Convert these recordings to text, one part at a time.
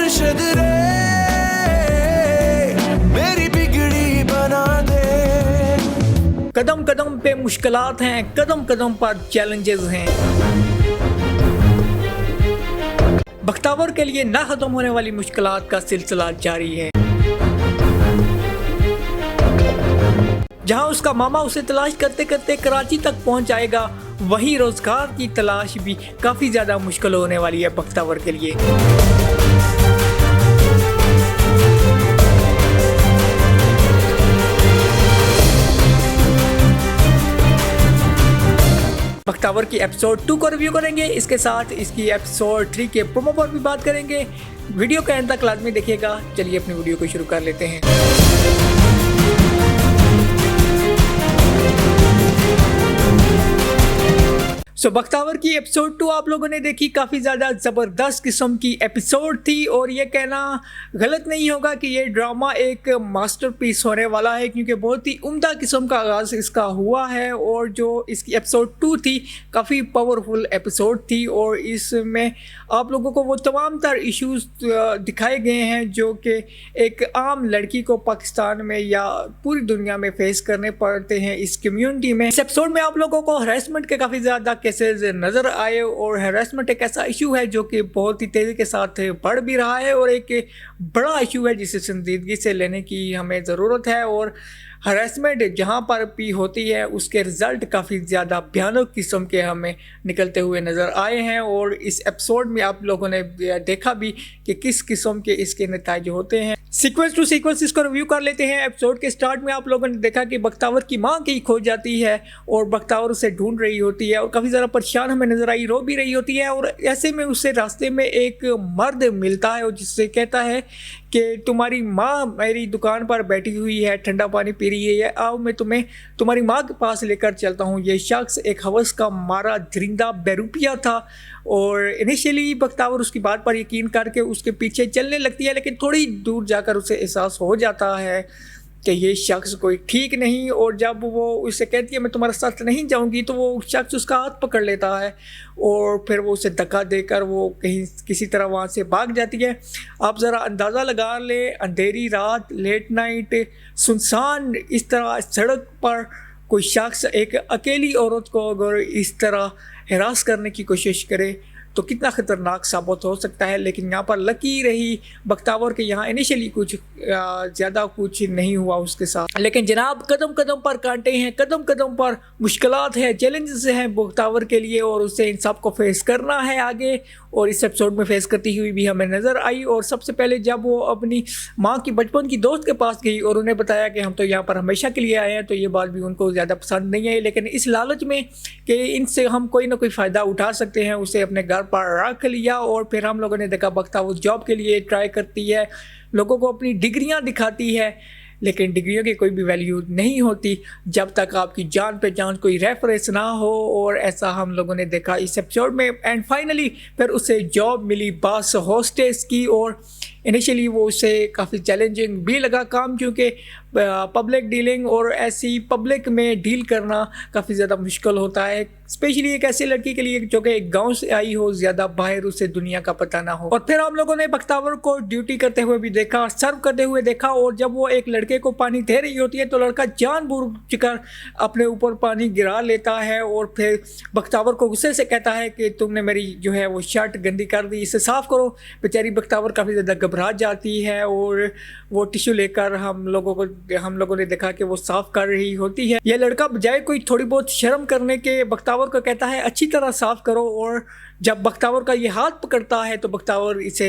मुर्शिद रे मेरी बिगड़ी बना दे। कदम कदम पे मुश्किलात हैं, कदम कदम पर चैलेंजेस हैं। बख्तावर के लिए ना खत्म होने वाली मुश्किलात का सिलसिला जारी है। जहां उसका मामा उसे तलाश करते करते कराची तक पहुंच जाएगा, वहीं रोजगार की तलाश भी काफी ज्यादा मुश्किल होने वाली है बख्तावर के लिए। बख्तावर की एपिसोड 2 को रिव्यू करेंगे, इसके साथ इसकी एपिसोड 3 के प्रोमो पर भी बात करेंगे। वीडियो के अंत तक लाजमी देखिएगा। चलिए अपनी वीडियो को शुरू कर लेते हैं। बख्तावर की एपिसोड 2 आप लोगों ने देखी, काफ़ी ज़्यादा ज़बरदस्त किस्म की एपिसोड थी और ये कहना गलत नहीं होगा कि ये ड्रामा एक मास्टरपीस होने वाला है, क्योंकि बहुत ही उम्दा किस्म का आगाज़ इसका हुआ है। और जो इसकी एपिसोड 2 थी काफ़ी पावरफुल एपिसोड थी और इसमें आप लोगों को वो तमाम तर इश्यूज़ दिखाए गए हैं जो कि एक आम लड़की को पाकिस्तान में या पूरी दुनिया में फेस करने पड़ते हैं इस कम्यूनिटी में। इस एपिसोड में आप लोगों को हरेसमेंट के काफ़ी ज़्यादा नजर आए और हैरेसमेंट एक ऐसा इशू है जो कि बहुत ही तेज़ी के साथ बढ़ भी रहा है और एक बड़ा इशू है जिसे संजीदगी से लेने की हमें ज़रूरत है। और हरेसमेंट जहाँ पर भी होती है उसके रिज़ल्ट काफ़ी ज़्यादा भयानक किस्म के हमें निकलते हुए नज़र आए हैं और इस एपिसोड में आप लोगों ने देखा भी कि किस किस्म के इसके नतीजे होते हैं। सीक्वेंस टू सीक्वेंस इसको रिव्यू कर लेते हैं। एपिसोड के स्टार्ट में आप लोगों ने देखा कि बख्तावर की माँ कहीं खो जाती है और बख्तावर उसे ढूंढ रही होती है और काफ़ी ज़्यादा परेशान हमें नज़र आई, रो भी रही होती है। और ऐसे में उसे रास्ते में एक मर्द मिलता है और जिससे कहता है कि तुम्हारी माँ मेरी दुकान पर बैठी हुई है, ठंडा पानी पी रही है, आओ मैं तुम्हें तुम्हारी माँ के पास लेकर चलता हूँ। ये शख्स एक हवस का मारा दरिंदा बेरूपिया था और इनिशियली बख्तावर उसकी बात पर यकीन करके उसके पीछे चलने लगती है, लेकिन थोड़ी दूर जाकर उसे एहसास हो जाता है कि ये शख्स कोई ठीक नहीं। और जब वो उससे कहती है मैं तुम्हारे साथ नहीं जाऊंगी, तो वो शख्स उसका हाथ पकड़ लेता है और फिर वो उसे धक्का देकर वो कहीं किसी तरह वहाँ से भाग जाती है। आप ज़रा अंदाज़ा लगा ले, अंधेरी रात, लेट नाइट, सुनसान इस तरह सड़क पर कोई शख्स एक अकेली औरत को अगर इस तरह हिरास करने की कोशिश करे तो कितना ख़तरनाक साबित हो सकता है। लेकिन यहाँ पर लकी रही बख्तावर के, यहाँ इनिशियली कुछ ज़्यादा कुछ नहीं हुआ उसके साथ। लेकिन जनाब कदम कदम पर कांटे हैं, कदम कदम पर मुश्किलात हैं, चैलेंजेस हैं बख्तावर के लिए और उसे इन सब को फेस करना है आगे। और इस एपिसोड में फेस करती हुई भी हमें नज़र आई। और सबसे पहले जब वो अपनी माँ की बचपन की दोस्त के पास गई और उन्हें बताया कि हम तो यहाँ पर हमेशा के लिए आए हैं, तो ये बात भी उनको ज़्यादा पसंद नहीं आई। लेकिन इस लालच में कि इनसे हम कोई ना कोई फ़ायदा उठा सकते हैं, उसे अपने घर पर रख लिया। और फिर हम लोगों ने देखा बख्तावर जॉब के लिए ट्राई करती है, लोगों को अपनी डिग्रियाँ दिखाती है, लेकिन डिग्रियों की कोई भी वैल्यू नहीं होती जब तक आपकी जान पहचान कोई रेफरेंस ना हो। और ऐसा हम लोगों ने देखा इस एपिसोड में। एंड फाइनली फिर उसे जॉब मिली बस होस्टेस की और इनिशियली वो उसे काफ़ी चैलेंजिंग भी लगा काम, क्योंकि पब्लिक डीलिंग और ऐसी पब्लिक में डील करना काफ़ी ज़्यादा मुश्किल होता है, स्पेशली एक ऐसी लड़की के लिए जो कि एक गांव से आई हो, ज़्यादा बाहर उसे दुनिया का पता ना हो। और फिर हम लोगों ने बख्तावर को ड्यूटी करते हुए भी देखा, सर्व करते हुए देखा। और जब वो एक लड़के को पानी दे रही होती है तो लड़का जानबूझकर अपने ऊपर पानी गिरा लेता है और फिर बख्तावर को गुस्से से कहता है कि तुमने मेरी जो है वो शर्ट गंदी कर दी, इसे साफ़ करो। बेचारी बख्तावर काफ़ी ज़्यादा घबरा जाती है और वो टिश्यू लेकर हम लोगों ने देखा कि वो साफ़ कर रही होती है। यह लड़का बजाय कोई थोड़ी बहुत शर्म करने के बख्तावर को कहता है अच्छी तरह साफ़ करो। और जब बख्तावर का ये हाथ पकड़ता है तो बख्तावर इसे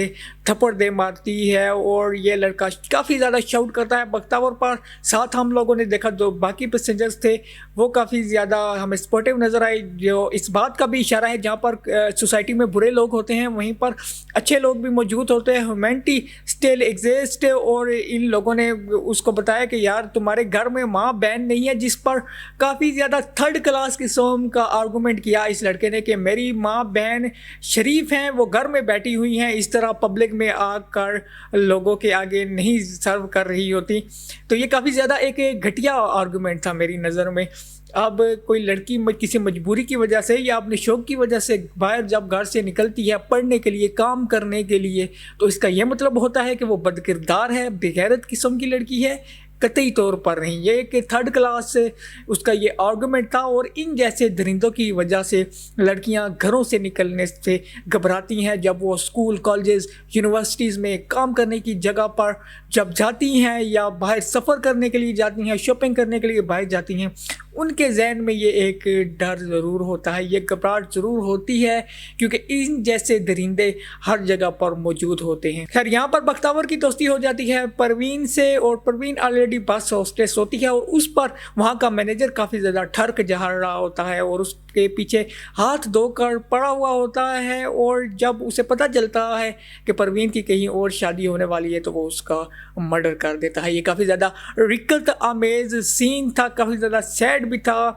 थप्पड़ दे मारती है और ये लड़का काफ़ी ज़्यादा शाउट करता है बख्तावर पर। साथ हम लोगों ने देखा जो बाकी पैसेंजर्स थे वो काफ़ी ज़्यादा हमें सपोर्टिव नज़र आए, जो इस बात का भी इशारा है जहाँ पर सोसाइटी में बुरे लोग होते हैं वहीं पर अच्छे लोग भी मौजूद होते हैं, ह्यूमैनिटी स्टिल एग्जिस्ट। और इन लोगों ने उसको बताया कि यार तुम्हारे घर में माँ बहन नहीं है, जिस पर काफ़ी ज़्यादा थर्ड क्लास किस्म का आर्गूमेंट किया इस लड़के ने कि मेरी माँ बहन بہن شریف ہیں وہ گھر میں بیٹھی ہوئی ہیں، اس طرح پبلک میں آ کر لوگوں کے آگے نہیں سرو کر رہی ہوتی. تو یہ کافی زیادہ ایک گھٹیا آرگومنٹ تھا میری نظر میں. اب کوئی لڑکی کسی مجبوری کی وجہ سے یا اپنے شوق کی وجہ سے باہر جب گھر سے نکلتی ہے پڑھنے کے لیے، کام کرنے کے لیے، تو اس کا یہ مطلب ہوتا ہے کہ وہ بد کردار ہے، بے غیرت قسم کی لڑکی ہے؟ قطعی طور پر نہیں. یہ کہ تھرڈ کلاس سے اس کا یہ آرگومنٹ تھا. اور ان جیسے درندوں کی وجہ سے لڑکیاں گھروں سے نکلنے سے گھبراتی ہیں جب وہ اسکول، کالجز، یونیورسٹیز میں کام کرنے کی جگہ پر جب جاتی ہیں یا باہر سفر کرنے کے لیے جاتی ہیں، شاپنگ کرنے کے لیے باہر جاتی ہیں. ان کے ذہن میں یہ ایک ڈر ضرور ہوتا ہے، یہ گھبراہٹ ضرور ہوتی ہے، کیونکہ ان جیسے درندے ہر جگہ پر موجود ہوتے ہیں. خیر، یہاں پر بختاور کی دوستی ہو جاتی ہے پروین سے، اور پروین آلریڈی بس ہوسٹس ہوتی ہے، اور اس پر وہاں کا مینیجر کافی زیادہ ٹھرک جہر رہا ہوتا ہے اور اس کے پیچھے ہاتھ دھو کر پڑا ہوا ہوتا ہے. اور جب اسے پتہ چلتا ہے کہ پروین کی کہیں اور شادی ہونے والی ہے تو وہ اس کا مرڈر کر دیتا ہے. یہ کافی زیادہ رکت آمیز سین تھا، کافی زیادہ سیڈ بھی تھا.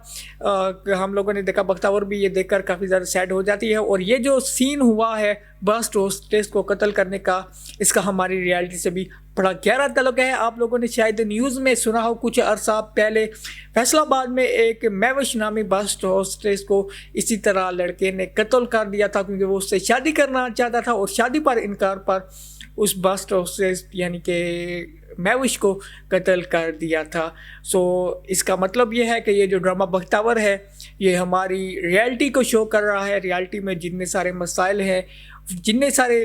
ہم لوگوں نے دیکھا، بختاور بھی یہ دیکھ کر کافی زیادہ سیڈ ہو جاتی ہے. اور یہ جو سین ہوا ہے بس ہوسٹس کو قتل کرنے کا، اس کا ہماری ریالٹی سے بھی بڑا گہرا تعلق ہے. آپ لوگوں نے شاید نیوز میں سنا ہو کچھ عرصہ پہلے فیصل آباد میں ایک میوش نامی بس ہوسٹس کو اسی طرح لڑکے نے قتل کر دیا تھا، کیونکہ وہ اس سے شادی کرنا چاہتا تھا اور شادی پر انکار پر اس بس ہوسٹس یعنی کہ میوش کو قتل کر دیا تھا. سو اس کا مطلب یہ ہے کہ یہ جو ڈرامہ بختاور ہے یہ ہماری ریالٹی کو شو کر رہا ہے. ریالٹی میں جتنے سارے مسائل ہیں، جتنے سارے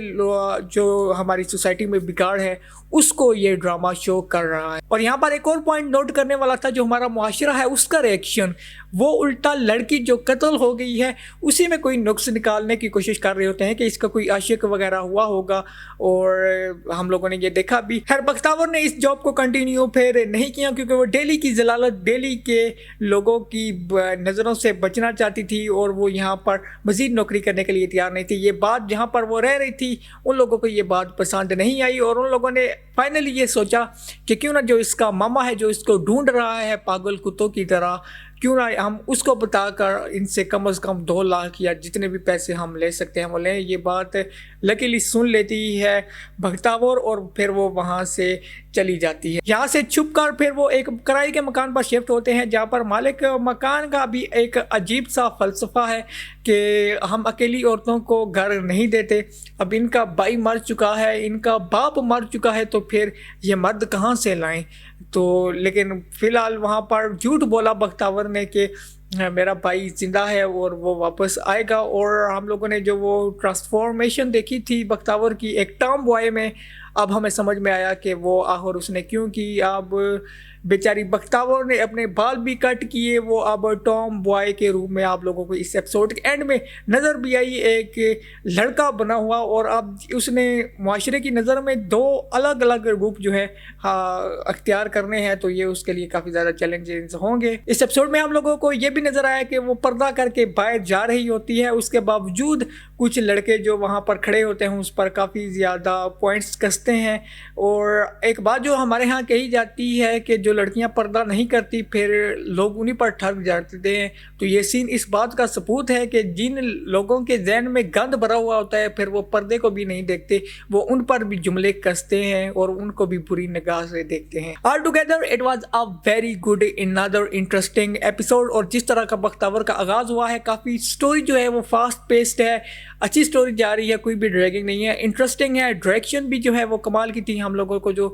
جو ہماری سوسائٹی میں بگاڑ ہے، اس کو یہ ڈرامہ شو کر رہا ہے. اور یہاں پر ایک اور پوائنٹ نوٹ کرنے والا تھا، جو ہمارا معاشرہ ہے اس کا ریئیکشن، وہ الٹا لڑکی جو قتل ہو گئی ہے اسی میں کوئی نقص نکالنے کی کوشش کر رہے ہوتے ہیں کہ اس کا کوئی عاشق وغیرہ ہوا ہوگا. اور ہم لوگوں نے یہ دیکھا بھی. خیر، بختاور نے اس جاب کو کنٹینیو پھر نہیں کیا، کیونکہ وہ دہلی کی ضلالت، دہلی کے لوگوں کی نظروں سے بچنا چاہتی تھی اور وہ یہاں پر مزید نوکری کرنے کے لیے تیار نہیں تھی. یہ بات جہاں پر وہ رہ رہی تھی ان لوگوں کو یہ بات پسند نہیں آئی، اور ان لوگوں نے فائنلی یہ سوچا کہ کیوں نہ جو اس کا ماما ہے جو اس کو ڈھونڈ رہا ہے پاگل کتوں کی طرح، کیوں نہ ہم اس کو بتا کر ان سے کم از کم 2 لاکھ یا جتنے بھی پیسے ہم لے سکتے ہیں وہ لیں. یہ بات لکیلی سن لیتی ہے بختاور اور پھر وہ وہاں سے چلی جاتی ہے. یہاں سے چھپ کر پھر وہ ایک کرائے کے مکان پر شفٹ ہوتے ہیں، جہاں پر مالک مکان کا بھی ایک عجیب سا فلسفہ ہے کہ ہم اکیلی عورتوں کو گھر نہیں دیتے. اب ان کا بھائی مر چکا ہے، ان کا باپ مر چکا ہے، تو پھر یہ مرد کہاں سے لائیں؟ تو لیکن فی الحال وہاں پر جھوٹ بولا بختاور نے کہ میرا بھائی زندہ ہے اور وہ واپس آئے گا. اور ہم لوگوں نے جو وہ ٹرانسفارمیشن دیکھی تھی بختاور کی ایک ٹام بوائے میں، اب ہمیں سمجھ میں آیا کہ وہ آخر اس نے کیوں کی. اب بیچاری بختاور نے اپنے بال بھی کٹ کیے، وہ اب ٹام بوائے کے روپ میں آپ لوگوں کو اس ایپیسوڈ کے اینڈ میں نظر بھی آئی، ایک لڑکا بنا ہوا. اور اب اس نے معاشرے کی نظر میں 2 الگ الگ روپ جو ہے اختیار کرنے ہیں، تو یہ اس کے لیے کافی زیادہ چیلنجز ہوں گے. اس ایپیسوڈ میں ہم لوگوں کو یہ بھی نظر آیا کہ وہ پردہ کر کے باہر جا رہی ہوتی ہے، اس کے باوجود کچھ لڑکے جو وہاں پر کھڑے ہوتے ہیں اس پر کافی زیادہ پوائنٹس کستے ہیں. اور ایک بات جو ہمارے ہاں کہی جاتی ہے کہ جو لڑکیاں پردہ نہیں کرتی پھر لوگ انہی پر ٹھگ جاتے ہیں. تو یہ سین اس بات کا ثبوت ہے کہ جن لوگوں کے ذہن میں گند بھرا ہوا ہوتا ہے پھر وہ پردے کو بھی نہیں دیکھتے، وہ ان پر بھی جملے کستے ہیں اور ان کو بھی بری نگاہ سے دیکھتے ہیں. All together it was a very good another interesting episode. اور جس طرح کا بختاور کا آغاز ہوا ہے، کافی سٹوری جو ہے وہ فاسٹ پیسڈ ہے، اچھی سٹوری جا رہی ہے، کوئی بھی ڈریگنگ نہیں ہے، انٹرسٹنگ ہے. ڈائریکشن بھی جو ہے وہ کمال کی تھی. ہم لوگوں کو جو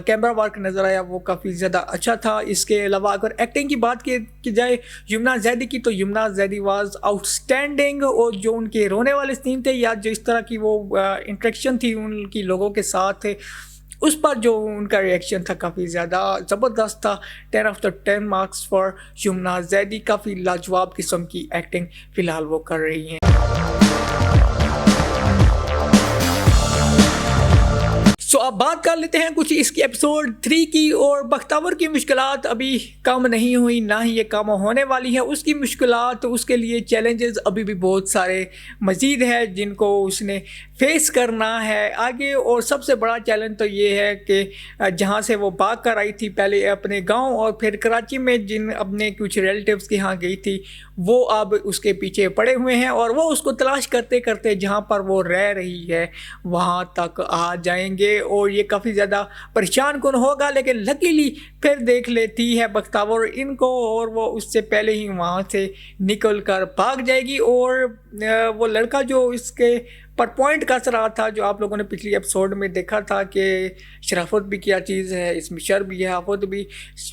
کیمرہ ورک نظر آیا وہ کافی زیادہ اچھا تھا. اس کے علاوہ اگر ایکٹنگ کی بات کی جائے یمنا زیدی کی، تو Yamuna Zaidi was out standing. اور جو ان کے رونے والے سین تھے یا جو اس طرح کی وہ انٹریکشن تھی ان کی لوگوں کے ساتھ، اس پر جو ان کا ریئیکشن تھا کافی زیادہ زبردست تھا. 10/10 مارکس فار یمنا زیدی. کافی لاجواب قسم کی ایکٹنگ فی الحال وہ کر رہی ہیں. سو اب بات کر لیتے ہیں کچھ اس کی ایپیسوڈ 3 کی. اور بختاور کی مشکلات ابھی کم نہیں ہوئی، نہ ہی یہ کم ہونے والی ہے. اس کی مشکلات، اس کے لیے چیلنجز ابھی بھی بہت سارے مزید ہیں جن کو اس نے फेस करना है आगे। और सबसे बड़ा चैलेंज तो ये है कि जहाँ से वो भाग कर आई थी पहले अपने गांव और फिर कराची में जिन अपने कुछ रिलेटिव्स के यहाँ गई थी, वो अब उसके पीछे पड़े हुए हैं और वो उसको तलाश करते करते जहाँ पर वो रह रही है वहाँ तक आ जाएंगे। और ये काफ़ी ज़्यादा परेशान कुन होगा, लेकिन लकीली फिर देख लेती है बख्तावर इनको और वो उससे पहले ही वहाँ से निकल कर भाग जाएगी। और वो लड़का जो इसके पर पॉइंट कस रहा था, जो आप लोगों ने पिछली एपिसोड में देखा था कि शराफत भी क्या चीज़ है, इसमें शर भी है, आफत भी,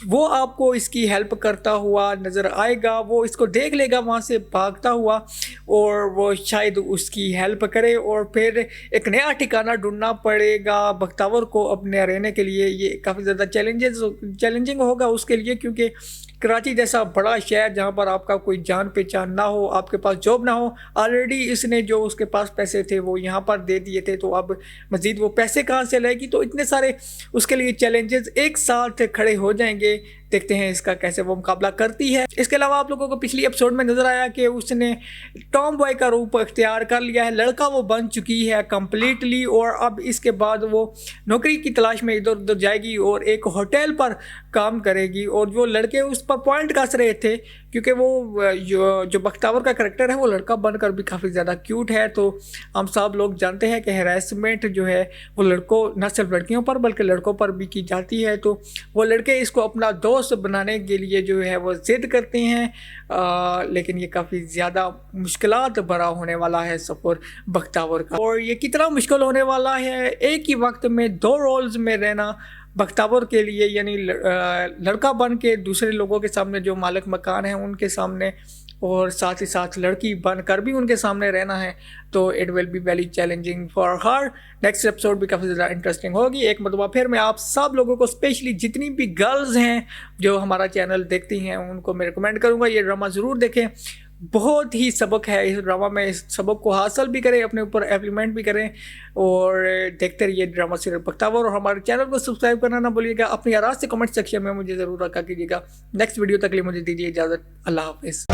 वो आपको इसकी हेल्प करता हुआ नज़र आएगा। वो इसको देख लेगा वहाँ से भागता हुआ और वो शायद उसकी हेल्प करे और फिर एक नया ठिकाना ढूंढना पड़ेगा बख्तावर को अपने रहने के लिए। ये काफ़ी ज़्यादा चैलेंजिंग होगा उसके लिए, क्योंकि कराची जैसा बड़ा शहर जहाँ पर आपका कोई जान पहचान ना हो, आपके पास जॉब ना हो, ऑलरेडी इसने जो उसके पास पैसे थे वो यहाँ पर दे दिए थे, तो अब मज़ीद वो पैसे कहाँ से लाएगी। तो इतने सारे उसके लिए चैलेंजेस एक साथ खड़े हो जाएंगे। देखते हैं इसका कैसे वो मुकाबला करती है। इसके अलावा आप लोगों को पिछली एपिसोड में नज़र आया कि उसने टॉम बॉय का रूप इख्तियार कर लिया है, लड़का वो बन चुकी है कम्प्लीटली। और अब इसके बाद वो नौकरी की तलाश में इधर उधर जाएगी और एक होटल पर काम करेगी। और जो लड़के उस पर पॉइंट कस रहे थे, क्योंकि वो जो बख्तावर का करैक्टर है वो लड़का बनकर भी काफ़ी ज़्यादा क्यूट है, तो हम सब लोग जानते हैं कि हैरेसमेंट जो है वो लड़कों, न सिर्फ लड़कियों पर बल्कि लड़कों पर भी की जाती है। तो वो लड़के इसको अपना दोस्त बनाने के लिए जो है वो ज़िद करते हैं, लेकिन ये काफ़ी ज़्यादा मुश्किलात भरा होने वाला है सफ़र बख्तावर का। और ये कितना मुश्किल होने वाला है एक ही वक्त में 2 रोल्स में रहना बख्तावर के लिए, यानी लड़का बन के दूसरे लोगों के सामने जो मालिक मकान हैं उनके सामने, और साथ ही साथ लड़की बनकर भी उनके सामने रहना है। तो it will be very challenging for her. Next episode भी काफ़ी ज़्यादा इंटरेस्टिंग होगी। एक मरतबा फिर मैं आप सब लोगों को, स्पेशली जितनी भी गर्ल्स हैं जो हमारा चैनल देखती हैं, उनको मैं रिकमेंड करूँगा ये ड्रामा ज़रूर देखें। बहुत ही सबक है इस ड्रामा में, इस सबक को हासिल भी करें, अपने ऊपर इम्प्लीमेंट भी करें और देखते रहिए ड्रामा सीरियल बख्तावर। और हमारे चैनल को सब्सक्राइब करना ना भूलिएगा। अपनी आराम से कमेंट सेक्शन में मुझे ज़रूर रखा कीजिएगा। नेक्स्ट वीडियो तक लिए मुझे दीजिए इजाज़त। अल्लाह हाफिज़।